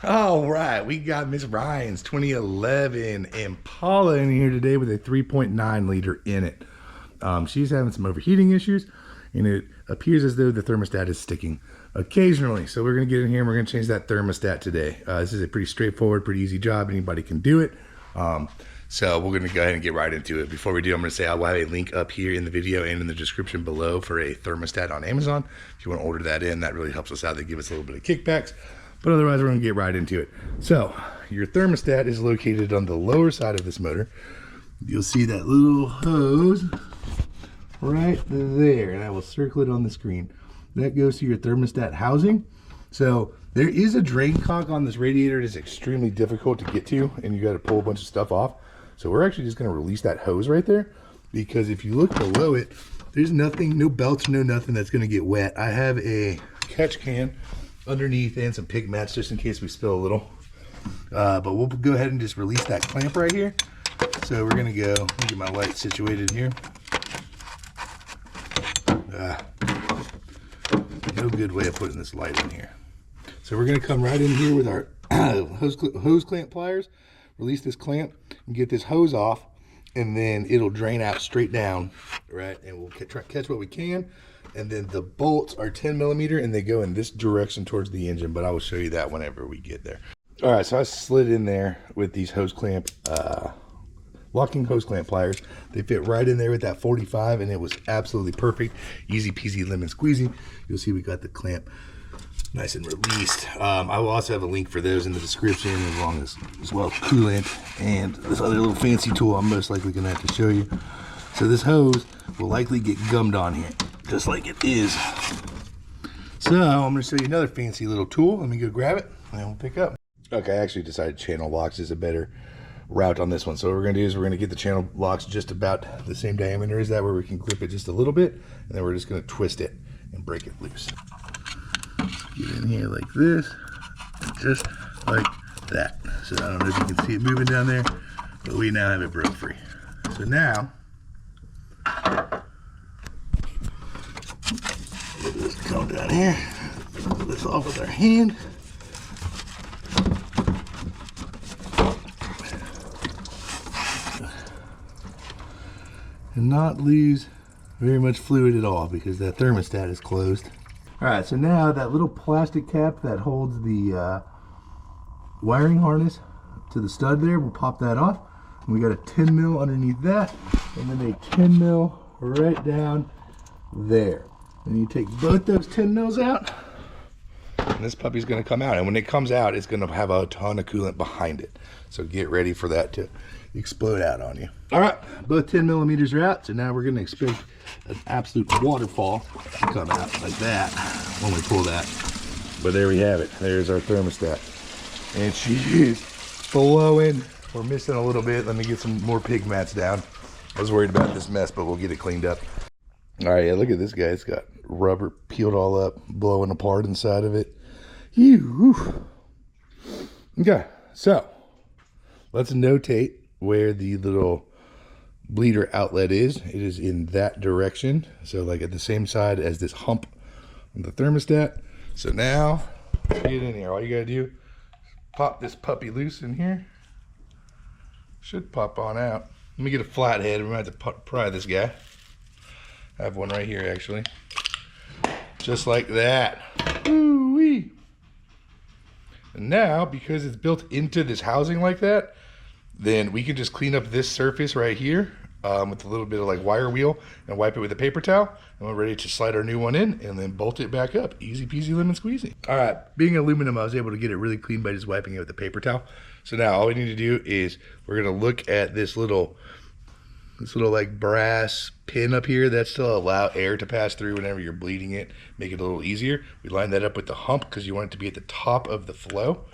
All right, we got Miss Ryan's 2011 Impala in here today with a 3.9 liter in it. She's having some overheating issues, and it appears as though the thermostat is sticking occasionally. So we're gonna get in here and we're gonna change that thermostat today. This is a pretty straightforward, pretty easy job. Anybody can do it. So we're gonna go ahead and get right into it. Before we do, I'm gonna say I'll have a link up here in the video and in the description below for a thermostat on Amazon. If you wanna order that in, that really helps us out. They give us a little bit of kickbacks. But otherwise, we're gonna get right into it. So your thermostat is located on the lower side of this motor. You'll see that little hose right there, and I will circle it on the screen. That goes to your thermostat housing. So there is a drain cock on this radiator. It is extremely difficult to get to, and you gotta pull a bunch of stuff off. So we're actually just gonna release that hose right there, because if you look below it, there's nothing, no belts, no nothing that's gonna get wet. I have a catch can underneath and some pig mats just in case we spill a little. But we'll go ahead and just release that clamp right here. So we're gonna go, let me get my light situated here. No good way of putting this light in here. So we're gonna come right in here with our hose clamp pliers, release this clamp and get this hose off, and then it'll drain out straight down, right? And we'll try to catch what we can. And then the bolts are 10 millimeter and they go in this direction towards the engine, but I will show you that whenever we get there. All right, so I slid in there with these hose clamp, locking hose clamp pliers. They fit right in there with that 45, and it was absolutely perfect. Easy peasy lemon squeezy. You'll see we got the clamp nice and released. I will also have a link for those in the description, as well as Coolant and this other little fancy tool I'm most likely gonna have to show you. So this hose will likely get gummed on here, just like it is. So I'm gonna show you another fancy little tool. Let me go grab it and we'll pick up. Okay, I actually decided channel locks is a better route on this one. So what we're gonna do is we're gonna get the channel locks just about the same diameter as that, where we can grip it just a little bit, and then we're just gonna twist it and break it loose. Get in here like this, just like that. So I don't know if you can see it moving down there, but we now have it broke free. So now, let's come down here, pull this off with our hand. And not lose very much fluid at all, because that thermostat is closed. All right, so now that little plastic cap that holds the wiring harness to the stud there, we'll pop that off. And we got a 10 mil underneath that, and then a 10 mil right down there. And you take both those 10 mils out, and this puppy's gonna come out. And when it comes out, it's gonna have a ton of coolant behind it. So get ready for that to explode out on you. All right, both 10 millimeters are out. So now we're gonna expect an absolute waterfall to come out like that when we pull that. But there we have it. There's our thermostat. And she is blowing. We're missing a little bit. Let me get some more pig mats down. I was worried about this mess, but we'll get it cleaned up. All right, yeah, look at this guy. It's got rubber peeled all up, blowing apart inside of it. Okay, so let's notate where the little bleeder outlet is. It is in that direction. So like at the same side as this hump on the thermostat. So now, get in here. All you gotta do, pop this puppy loose in here. Should pop on out. Let me get a flathead. We might have to pry this guy. I have one right here, actually. Just like that. Woo-wee. And now, because it's built into this housing like that, then we can just clean up this surface right here with a little bit of like wire wheel and wipe it with a paper towel. And we're ready to slide our new one in and then bolt it back up. Easy peasy lemon squeezy. All right, being aluminum, I was able to get it really clean by just wiping it with a paper towel. So now all we need to do is we're gonna look at this little like brass pin up here that still allow air to pass through whenever you're bleeding it, make it a little easier. We line that up with the hump because you want it to be at the top of the flow.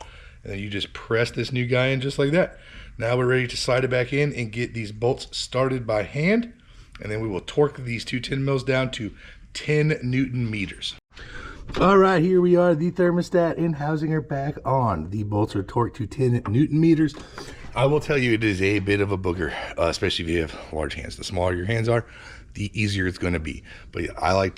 And then you just press this new guy in just like that. Now we're ready to slide it back in and get these bolts started by hand. And then we will torque these two 10 mils down to 10 Newton meters. All right, here we are. The thermostat and housing are back on. The bolts are torqued to 10 Newton meters. I will tell you, it is a bit of a booger, especially if you have large hands. The smaller your hands are, the easier it's going to be. But yeah,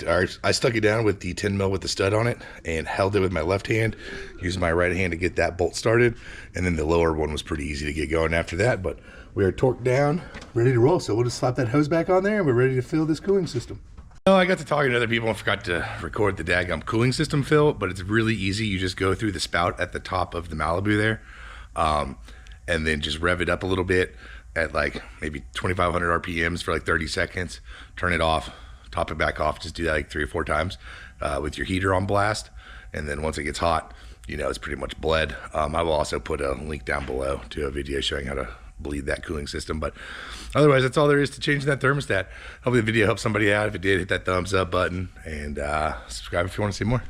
I stuck it down with the 10 mil with the stud on it and held it with my left hand, using my right hand to get that bolt started. And then the lower one was pretty easy to get going after that. But we are torqued down, ready to roll. So we'll just slap that hose back on there and we're ready to fill this cooling system. Oh, I got to talking to other people and forgot to record the daggum cooling system fill, but it's really easy. You just go through the spout at the top of the Malibu there, and then just rev it up a little bit at like maybe 2,500 RPMs for like 30 seconds, turn it off, top it back off, just do that like 3 or 4 times with your heater on blast, and then once it gets hot, you know, it's pretty much bled. I will also put a link down below to a video showing how to bleed that cooling system, but otherwise that's all there is to changing that thermostat. Hopefully the video helped somebody out. If it did, hit that thumbs up button and subscribe if you want to see more.